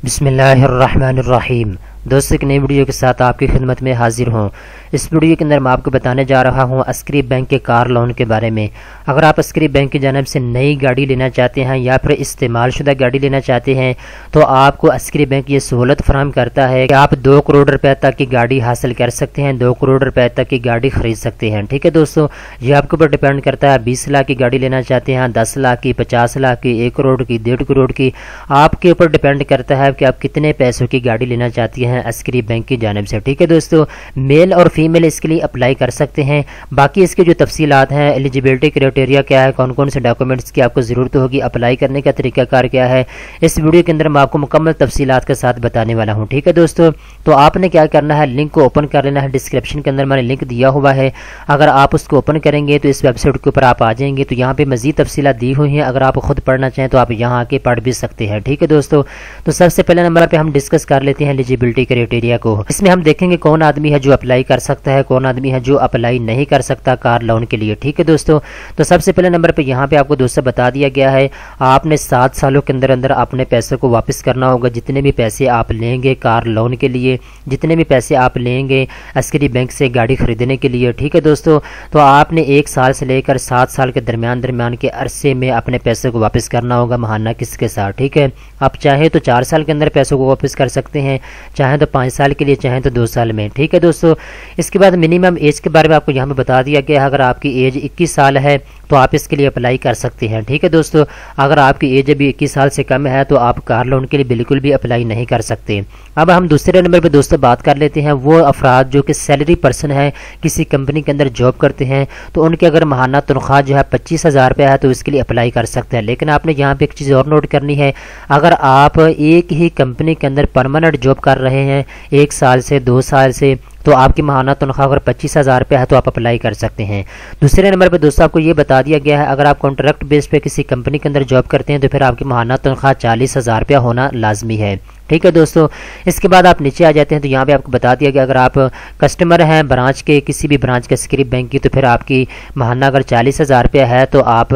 बिस्मिल्लाहिर्रहमानिर्रहीम। दोस्तों, एक नई वीडियो के साथ आपकी खिदमत में हाजिर हूँ। इस वीडियो के अंदर मैं आपको बताने जा रहा हूँ अस्करी बैंक के कार लोन के बारे में। अगर आप अस्करी बैंक की जानिब से नई गाड़ी लेना चाहते हैं या फिर इस्तेमालशुदा गाड़ी लेना चाहते हैं तो आपको अस्करी बैंक ये सहूलत फराहम करता है कि आप 2 करोड़ रुपए तक की गाड़ी हासिल कर सकते हैं, 2 करोड़ रुपए तक की गाड़ी खरीद सकते हैं। ठीक है दोस्तों, ये आपके ऊपर डिपेंड करता है। 20 लाख की गाड़ी लेना चाहते हैं, 10 लाख की, 50 लाख की, 1 करोड़ की, 1.5 करोड़ की, आपके ऊपर डिपेंड करता है कि आप कितने पैसों की गाड़ी लेना चाहती हैं अस्करी बैंक की जानिब से। ठीक है दोस्तों, मेल और फीमेल इसके लिए अप्लाई कर सकते हैं। बाकी इसके जो तफसीलात हैं, एलिजिबिलिटी क्राइटेरिया क्या है, कौन कौन से डॉक्यूमेंट्स की आपको ज़रूरत होगी, अप्लाई करने का तरीकाकार क्या है, इस वीडियो के अंदर मैं आपको मुकम्मल तफसीलात के साथ बताने वाला हूँ। ठीक है दोस्तों, तो आपने क्या करना है, लिंक को ओपन कर लेना है। डिस्क्रिप्शन के अंदर मैंने लिंक दिया हुआ है, अगर आप उसको ओपन करेंगे तो इस वेबसाइट के ऊपर आप आ जाएंगे। तो यहाँ पे मजीद तफसीलात दी हुई हैं, अगर आप खुद पढ़ना चाहें तो आप यहाँ आके पढ़ भी सकते हैं। ठीक है दोस्तों, तो सबसे पहले नंबर पे हम डिस्कस कर लेते हैं एलिजिबिलिटी क्राइटेरिया को। इसमें हम देखेंगे कौन आदमी है जो अप्लाई कर सकता है, कौन आदमी है जो अप्लाई नहीं कर सकता कार लोन के लिए। ठीक है दोस्तों, तो सबसे पहले नंबर पे यहाँ पे आपको दोस्तों बता दिया गया है, आपने 7 सालों के अंदर अंदर अपने पैसे को वापस करना होगा। जितने भी पैसे आप लेंगे कार लोन के लिए, जितने भी पैसे आप लेंगे अस्करी बैंक से गाड़ी खरीदने के लिए, ठीक है दोस्तों, तो आपने 1 साल से लेकर 7 साल के दरमियान के अरसे में अपने पैसे को वापस करना होगा, महाना किसके साथ। ठीक है, आप चाहे तो 4 साल के अंदर पैसों को वापस कर सकते हैं, चाहे तो 5 साल के लिए, चाहे तो 2 साल में। ठीक है दोस्तों, इसके बाद मिनिमम एज के बारे में आपको यहाँ पे बता दिया गया है। अगर आपकी एज 21 साल है तो आप इसके लिए अप्लाई कर सकते हैं। ठीक है दोस्तों, अगर आपकी एज अभी 21 साल से कम है तो आप कार लोन के लिए बिल्कुल भी अप्लाई नहीं कर सकते। अब हम दूसरे नंबर पे दोस्तों बात कर लेते हैं वो अफराद जो कि सैलरी पर्सन है, किसी कंपनी के अंदर जॉब करते हैं, तो उनकी अगर महाना तनख्वाह जो है 25,000 रुपये है तो इसके लिए अप्लाई कर सकते हैं। लेकिन आपने यहाँ पे एक चीज़ और नोट करनी है, अगर आप एक ही कंपनी के अंदर परमानेंट जॉब कर रहे हैं 1 साल से 2 साल से, तो आपकी महाना तनख्वाह अगर 25,000 रुपये है तो आप अप्लाई कर सकते हैं। दूसरे नंबर पे दोस्तों आपको ये बता दिया गया है, अगर आप कॉन्ट्रैक्ट बेस पे किसी कंपनी के अंदर जॉब करते हैं तो फिर आपकी महाना तनख्वाह 40,000 रुपया होना लाजमी है। ठीक है दोस्तों, इसके बाद आप नीचे आ जाते हैं तो यहाँ पे आपको बता दिया गया, अगर आप कस्टमर हैं ब्रांच के, किसी भी ब्रांच के अस्करी बैंक की, तो फिर आपकी महाना अगर 40,000 रुपया है तो आप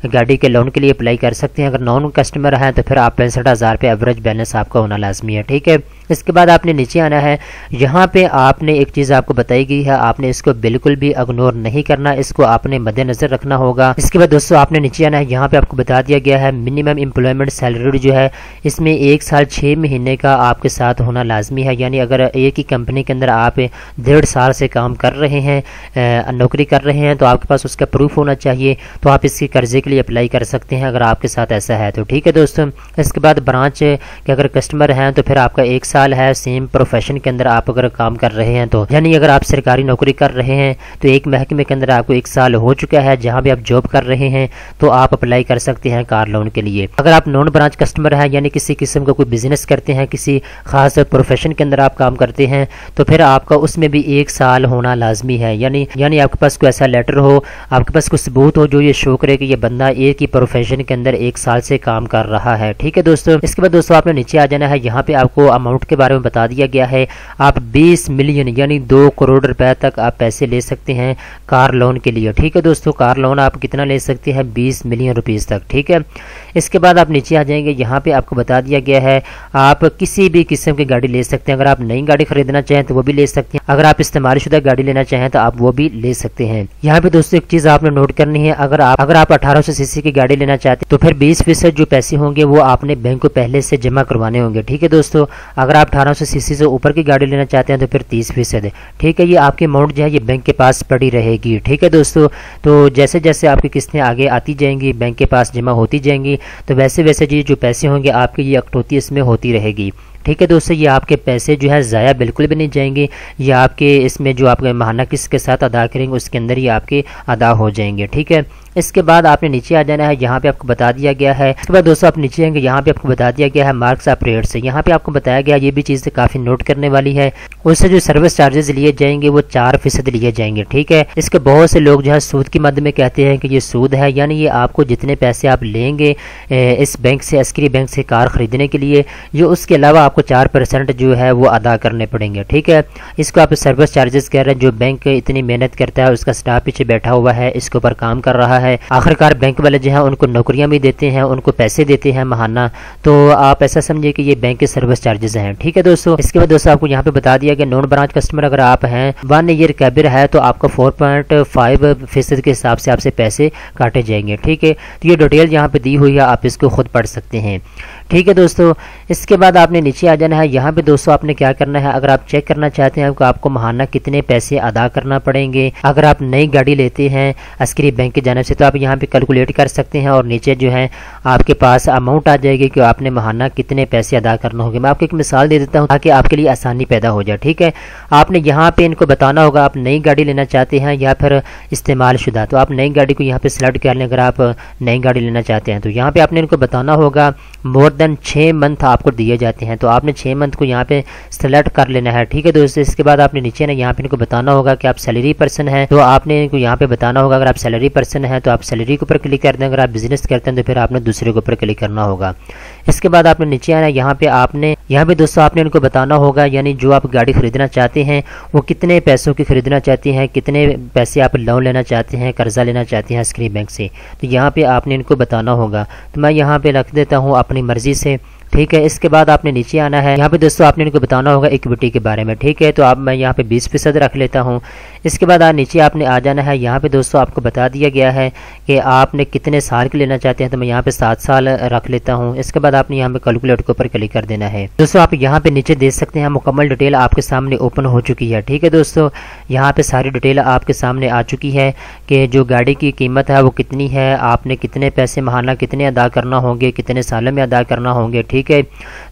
गाड़ी के लोन के लिए अप्लाई कर सकते हैं। अगर नॉन कस्टमर हैं तो फिर आप 65,000 रुपये एवरेज बैलेंस आपका होना लाजमी है। ठीक है, इसके बाद आपने नीचे आना है, यहाँ पे आपने एक चीज़ आपको बताई गई है, आपने इसको बिल्कुल भी इग्नोर नहीं करना, इसको आपने मद्देनजर रखना होगा। इसके बाद दोस्तों आपने नीचे आना है, यहाँ पे आपको बता दिया गया है मिनिमम एम्प्लॉयमेंट सैलरी जो है इसमें 1 साल 6 महीने का आपके साथ होना लाजमी है। यानी अगर एक ही कंपनी के अंदर आप 1.5 साल से काम कर रहे हैं, नौकरी कर रहे हैं, तो आपके पास उसका प्रूफ होना चाहिए, तो आप इसके कर्जे के लिए अप्लाई कर सकते हैं अगर आपके साथ ऐसा है तो। ठीक है दोस्तों, इसके बाद ब्रांच के अगर कस्टमर हैं तो फिर आपका 1 साल है सेम प्रोफेशन के अंदर आप अगर काम कर रहे हैं तो, यानी अगर आप सरकारी नौकरी कर रहे हैं तो एक महकमे के अंदर आपको 1 साल हो चुका है जहां भी आप जॉब कर रहे हैं तो आप अप्लाई कर सकते हैं कार लोन के लिए। अगर आप नॉन ब्रांच कस्टमर हैं, यानी किसी किस्म का कोई बिजनेस करते हैं, किसी खास प्रोफेशन के अंदर आप काम करते हैं, तो फिर आपका उसमें भी 1 साल होना लाजमी है। यानी आपके पास कोई ऐसा लेटर हो, आपके पास कोई सबूत हो जो ये शो करे कि ये बंदा एक ही प्रोफेशन के अंदर 1 साल से काम कर रहा है। ठीक है दोस्तों, इसके बाद दोस्तों आपने नीचे आ जाना है, यहाँ पे आपको अमाउंट के बारे में बता दिया गया है, आप 20 मिलियन यानी 2 करोड़ रुपए तक आप पैसे ले सकते हैं कार लोन के लिए। ठीक है दोस्तों, कार लोन आप कितना ले सकते हैं, 20 मिलियन रुपीस तक। ठीक है, इसके बाद आप नीचे आ जाएंगे, यहाँ पे आपको बता दिया गया है आप किसी भी किस्म की गाड़ी ले सकते हैं। अगर आप नई गाड़ी खरीदना चाहें तो वो भी ले सकते हैं, अगर आप इस्तेमालशुदा गाड़ी लेना चाहें तो आप वो भी ले सकते हैं। यहाँ पे दोस्तों एक चीज आपने नोट करनी है, अगर आप 1800 सीसी की गाड़ी लेना चाहते हैं तो फिर 20% जो पैसे होंगे वो आपने बैंक को पहले से जमा करवाने होंगे। ठीक है दोस्तों, अगर आप 1800 सीसी से ऊपर की गाड़ी लेना चाहते हैं तो फिर 30%। ठीक है, ये आपकी अमाउंट जो है ये बैंक के पास पड़ी रहेगी। ठीक है दोस्तों, तो जैसे जैसे आपकी किस्तें आगे आती जाएंगी, बैंक के पास जमा होती जाएंगी, तो वैसे वैसे जी जो पैसे होंगे आपकी ये कटौती इसमें होती रहेगी। ठीक है दोस्तों, ये आपके पैसे जो है ज़ाया बिल्कुल भी नहीं जाएंगे, ये आपके इसमें जो आपके महाना किस्त के साथ अदा करेंगे उसके अंदर ही आपके अदा हो जाएंगे। ठीक है, इसके बाद आपने नीचे आ जाना है, यहाँ पे आपको बता दिया गया है। इसके बाद दोस्तों आप नीचे आएंगे, यहाँ पे आपको बता दिया गया है मार्क्स ऑफ रेट से। यहाँ पे आपको बताया गया, ये भी चीज़ें काफ़ी नोट करने वाली है, उससे जो सर्विस चार्जेस लिए जाएंगे वो 4% लिए जाएंगे। ठीक है, इसके बहुत से लोग जो है सूद की मद में कहते हैं कि ये सूद है, यानी ये आपको जितने पैसे आप लेंगे इस बैंक से, अस्करी बैंक से कार खरीदने के लिए, ये उसके अलावा आपको 4% जो है वो अदा करने पड़ेंगे। ठीक है, इसको आप सर्विस चार्जेस कह रहे हैं, जो बैंक इतनी मेहनत करता है, उसका स्टाफ पीछे बैठा हुआ है, इसके ऊपर काम कर रहा है आखिरकार बैंक वाले जो है उनको नौकरियां भी देते हैं, उनको पैसे देते हैं महाना, तो आप ऐसा समझिए कि ये बैंक के सर्विस चार्जेस हैं। ठीक है दोस्तों, इसके बाद दोस्तों आपको यहाँ पे बता दिया कि नॉन ब्रांच कस्टमर अगर आप हैं 1 ईयर कैबिर है तो आपका 4.5% के हिसाब से आपसे पैसे काटे जाएंगे। ठीक है, तो ये डिटेल यहाँ पे दी हुई है, आप इसको खुद पढ़ सकते हैं। ठीक है दोस्तों, इसके बाद आपने नीचे आ जाना है। यहाँ पे दोस्तों आपने क्या करना है, अगर आप चेक करना चाहते हैं कि आपको महाना कितने पैसे अदा करना पड़ेंगे अगर आप नई गाड़ी लेते हैं अस्करी बैंक की जानिब से, तो आप यहाँ पे कैलकुलेट कर सकते हैं और नीचे जो है आपके पास अमाउंट आ जाएगी कि आपने महाना कितने पैसे अदा करना होंगे। मैं आपको एक मिसाल दे देता हूँ ताकि आपके लिए आसानी पैदा हो जाए। ठीक है, आपने यहाँ पे इनको बताना होगा आप नई गाड़ी लेना चाहते हैं या फिर इस्तेमाल शुदा, तो आप नई गाड़ी को यहाँ पे सिलेक्ट कर लें। अगर आप नई गाड़ी लेना चाहते हैं तो यहाँ पे आपने इनको बताना होगा मोर देन 6 मंथ आपको दिए जाते हैं, तो आपने 6 मंथ को यहाँ पे सेलेक्ट कर लेना है। ठीक है दोस्तों, इसके बाद आपने नीचे ना यहाँ पे इनको बताना होगा कि आप सैलरी पर्सन है, तो आपने इनको यहाँ पे बताना होगा अगर आप सैलरी पर्सन है तो आप सैलरी के ऊपर क्लिक कर दें, अगर आप बिजनेस करते हैं तो फिर आपने दूसरे के ऊपर क्लिक करना होगा। इसके बाद आपने नीचे आना, यहाँ पे दोस्तों आपने इनको बताना होगा यानी जो आप गाड़ी खरीदना चाहते हैं वो कितने पैसों की खरीदना चाहते हैं, कितने पैसे आप लोन लेना चाहते हैं, कर्जा लेना चाहते हैं अस्करी बैंक से, तो यहाँ पे आपने इनको बताना होगा। तो मैं यहाँ पे रख देता हूँ अपनी मर्जी से। ठीक है, इसके बाद आपने नीचे आना है, यहाँ पे दोस्तों आपने इनको बताना होगा इक्विटी के बारे में। ठीक है, तो आप मैं यहाँ पे 20% रख लेता हूँ। इसके बाद नीचे आपने आ जाना है, यहाँ पे दोस्तों आपको बता दिया गया है कि आपने कितने साल के लेना चाहते हैं, तो मैं यहाँ पे 7 साल रख लेता हूँ। इसके बाद आपने यहाँ पे कैलकुलेट के ऊपर क्लिक कर देना है। दोस्तों आप यहाँ पे नीचे देख सकते हैं मुकम्मल डिटेल आपके सामने ओपन हो चुकी है। ठीक है दोस्तों, यहाँ पे सारी डिटेल आपके सामने आ चुकी है कि जो गाड़ी की कीमत है वो कितनी है, आपने कितने पैसे महाना कितने अदा करना होंगे, कितने सालों में अदा करना होंगे। ठीक है,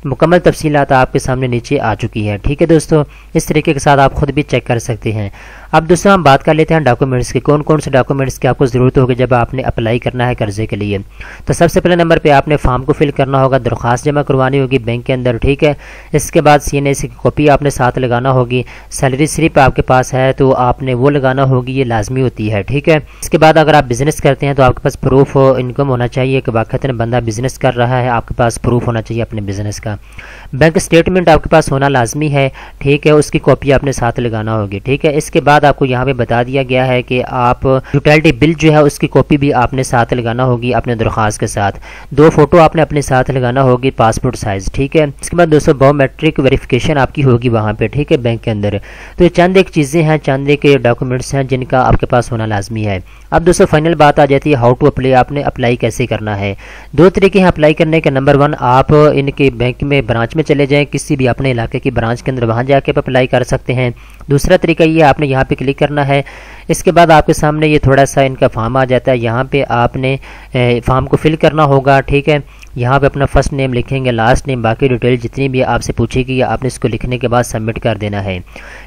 मुकम्मल तफसीलात आपके सामने नीचे आ चुकी है। ठीक है दोस्तों, इस तरीके के साथ आप खुद भी चेक कर सकते हैं। अब दोस्तों हम बात कर लेते हैं डॉक्यूमेंट्स की, कौन कौन से डॉक्यूमेंट्स की आपको ज़रूरत होगी जब आपने अप्लाई करना है कर्जे के लिए। तो सबसे पहले नंबर पे आपने फॉर्म को फिल करना होगा, दरख्वास्त जमा करवानी होगी बैंक के अंदर। ठीक है, इसके बाद CNA की कॉपी आपने साथ लगाना होगी, सैलरी स्लिप आपके पास है तो आपने वो लगाना होगी, ये लाजमी होती है। ठीक है, इसके बाद अगर आप बिजनेस करते हैं तो आपके पास प्रूफ इनकम होना चाहिए कि वाक़तन बंदा बिजनेस कर रहा है, आपके पास प्रूफ होना चाहिए अपने बिजनेस का। बैंक स्टेटमेंट आपके पास होना लाजमी है। ठीक है, उसकी कॉपी आपने साथ लगाना होगी। ठीक है, इसके बाद आपको यहाँ पे बता दिया गया है कि आप यूटिलिटी बिल जो है उसकी कॉपी भी आपने साथ लगाना होगी अपने दरख्वास्त के साथ। 2 फोटो आपने अपने साथ लगाना होगी पासपोर्ट साइज। ठीक है, इसके बाद दोस्तों बायोमेट्रिक वेरिफिकेशन आपकी होगी वहाँ पे। ठीक है, बैंक के अंदर। तो ये चंद एक चीज़ें हैं, चंद एक डॉक्यूमेंट्स हैं जिनका आपके पास होना लाजमी है। अब दोस्तों फाइनल बात आ जाती है हाउ टू अप्लाई, आपने अप्लाई कैसे करना है। 2 तरीके हैं अप्लाई करने के। नंबर 1 आप इनके बैंक में ब्रांच में चले जाएं, किसी भी अपने इलाके की ब्रांच के अंदर, वहाँ जाके आप अप्लाई कर सकते हैं। दूसरा तरीका ये आपने यहाँ पे क्लिक करना है, इसके बाद आपके सामने ये थोड़ा सा इनका फॉर्म आ जाता है, यहाँ पे आपने फॉर्म को फिल करना होगा। ठीक है, यहाँ पे अपना फर्स्ट नेम लिखेंगे, लास्ट नेम, बाकी डिटेल जितनी भी आपसे पूछेगी आपने इसको लिखने के बाद सबमिट कर देना है।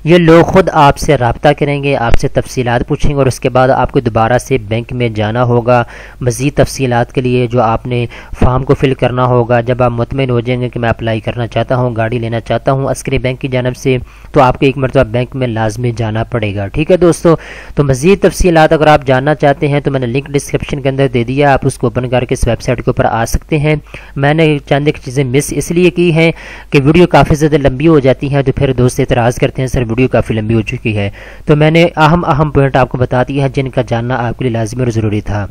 ये लोग खुद आपसे रब्ता करेंगे, आपसे तफसीलात पूछेंगे और उसके बाद आपको दोबारा से बैंक में जाना होगा मज़ीद तफसीलात के लिए, जो आपने फॉर्म को फिल करना होगा। जब आप मुतमिन हो जाएंगे कि मैं अप्लाई करना चाहता हूँ, गाड़ी लेना चाहता हूँ अस्करी बैंक की जानब से, तो आपको एक मरतबा बैंक में लाजमी जाना पड़ेगा। ठीक है दोस्तों, तो मज़ीद तफसीलात अगर आप जानना चाहते हैं तो मैंने लिंक डिस्क्रिप्शन के अंदर दे दिया, आप उसको ओपन करके इस वेबसाइट के ऊपर आ सकते हैं। मैंने चंद एक चीज़ें मिस इसलिए की हैं कि वीडियो काफ़ी ज़्यादा लंबी हो जाती है, तो फिर दोस्त एतराज़ करते हैं सर वीडियो काफ़ी लंबी हो चुकी है, तो मैंने अहम पॉइंट आपको बता दिया है जिनका जानना आपके लिए लाजमी और ज़रूरी था।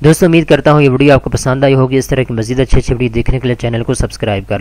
दोस्तों उम्मीद करता हूँ ये वीडियो आपको पसंद आई होगी। इस तरह की मज़ीद अच्छी वीडियो देखने के लिए चैनल को सब्सक्राइब कर